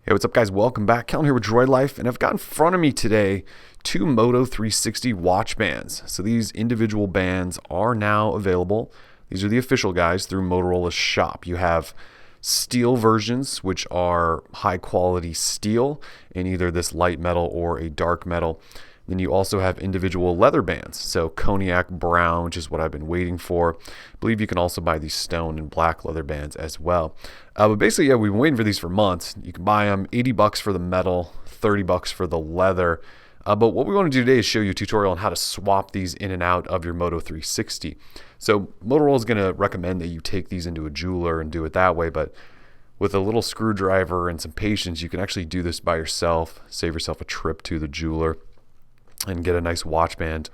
Hey, what's up, guys? Welcome back. Kellen here with Droid Life, and I've got in front of me today two Moto 360 watch bands. So these individual bands are now available. These are the official guys through Motorola's shop. You have steel versions, which are high quality steel in either this light metal or a dark metal. Then you also have individual leather bands. So cognac brown, which is what I've been waiting for. I believe you can also buy these stone and black leather bands as well. But basically, yeah, we've been waiting for these for months. You can buy them $80 for the metal, $30 for the leather. But what we want to do today is show you a tutorial on how to swap these in and out of your Moto 360. So Motorola is going to recommend that you take these into a jeweler and do it that way, but with a little screwdriver and some patience, you can actually do this by yourself, save yourself a trip to the jeweler, and get a nice watch band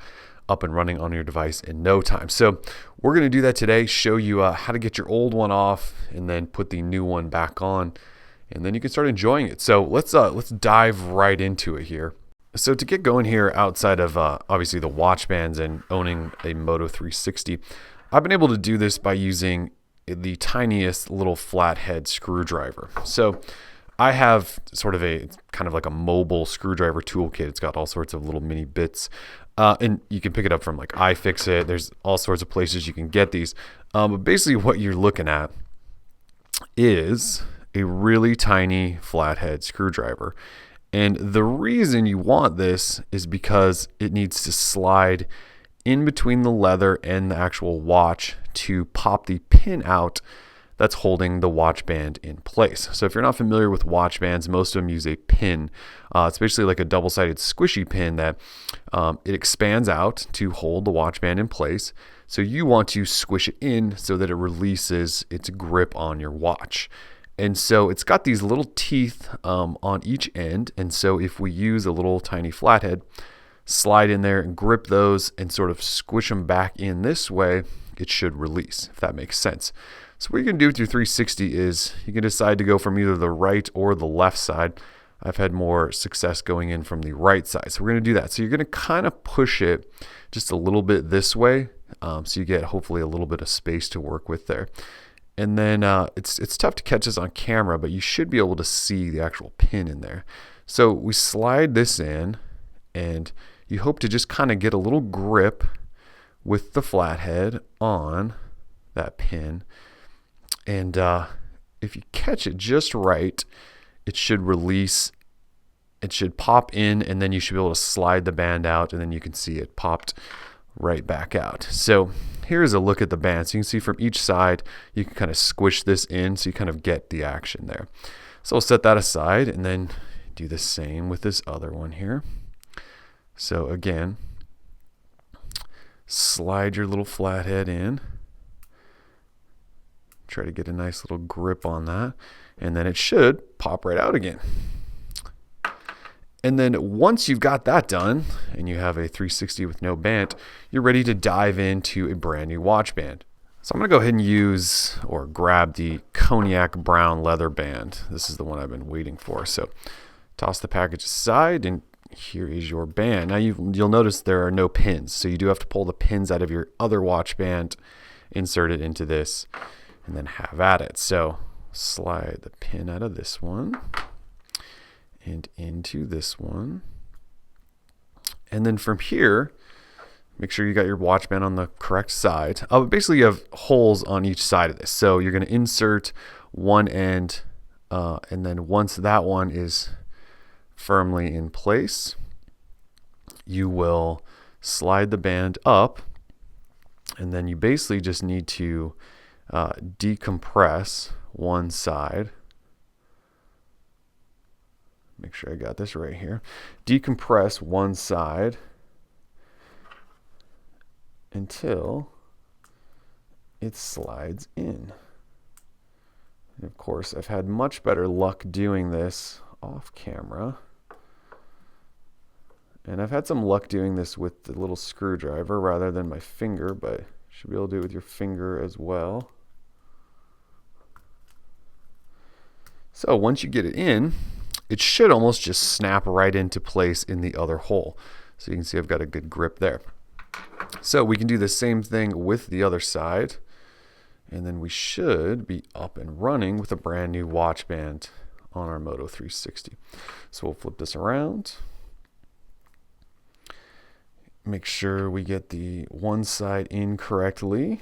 up and running on your device in no time. So we're going to do that today, show you how to get your old one off and then put the new one back on, and then you can start enjoying it. So let's dive right into it here. So to get going here, outside of obviously the watch bands and owning a Moto 360, I've been able to do this by using the tiniest little flathead screwdriver. So I have sort of it's kind of like a mobile screwdriver toolkit. It's got all sorts of little mini bits, and you can pick it up from like iFixit. There's all sorts of places you can get these. But basically what you're looking at is a really tiny flathead screwdriver. And the reason you want this is because it needs to slide in between the leather and the actual watch to pop the pin out that's holding the watch band in place. So if you're not familiar with watch bands, most of them use a pin. It's basically like a double-sided squishy pin that it expands out to hold the watch band in place. So you want to squish it in so that it releases its grip on your watch. And so it's got these little teeth on each end. And so if we use a little tiny flathead, slide in there and grip those and sort of squish them back in this way, it should release, if that makes sense. So what you can do with your 360 is you can decide to go from either the right or the left side. I've had more success going in from the right side. So we're going to do that. So you're going to kind of push it just a little bit this way, so you get hopefully a little bit of space to work with there. And then it's tough to catch this on camera, but you should be able to see the actual pin in there. So we slide this in, and you hope to just kind of get a little grip with the flathead on that pin. And if you catch it just right, it should release. It should pop in, and then you should be able to slide the band out, and then you can see it popped right back out. So here's a look at the band. So you can see from each side, you can kind of squish this in so you kind of get the action there. So we'll set that aside and then do the same with this other one here. So again, slide your little flathead in. Try to get a nice little grip on that, and then it should pop right out again. And then once you've got that done and you have a 360 with no band, you're ready to dive into a brand new watch band. So I'm going to go ahead and use or grab the cognac brown leather band. This is the one I've been waiting for. So toss the package aside, and here is your band. Now you'll notice there are no pins, so you do have to pull the pins out of your other watch band, insert it into this, and then have at it. So slide the pin out of this one and into this one. And then from here, make sure you got your watch band on the correct side. Basically, you have holes on each side of this. So you're going to insert one end, and then once that one is firmly in place, you will slide the band up, and then you basically just need to decompress one side. Make sure I got this right here. Decompress one side until it slides in. And of course, I've had much better luck doing this off camera. And I've had some luck doing this with the little screwdriver rather than my finger, but you should be able to do it with your finger as well. So once you get it in, it should almost just snap right into place in the other hole. So you can see I've got a good grip there. So we can do the same thing with the other side, and then we should be up and running with a brand new watch band on our Moto 360. So we'll flip this around. Make sure we get the one side in correctly.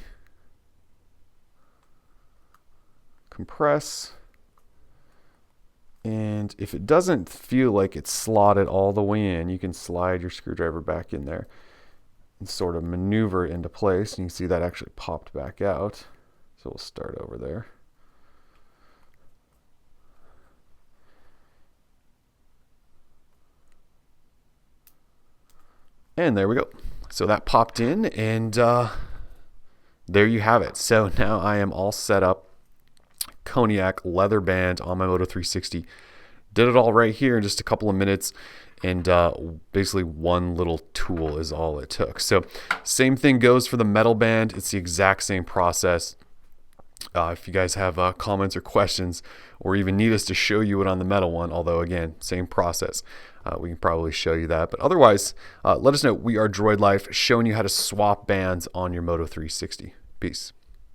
Compress. And if it doesn't feel like it's slotted all the way in, you can slide your screwdriver back in there and sort of maneuver it into place. And you can see that actually popped back out. So we'll start over there. And there we go. So that popped in, and there you have it. So now I am all set up. Cognac leather band on my Moto 360. Did it all right here in just a couple of minutes, and basically one little tool is all it took. So same thing goes for the metal band. It's the exact same process. If you guys have comments or questions, or even need us to show you it on the metal one, although again, same process, we can probably show you that. But otherwise, let us know. We are Droid Life, showing you how to swap bands on your Moto 360. Peace.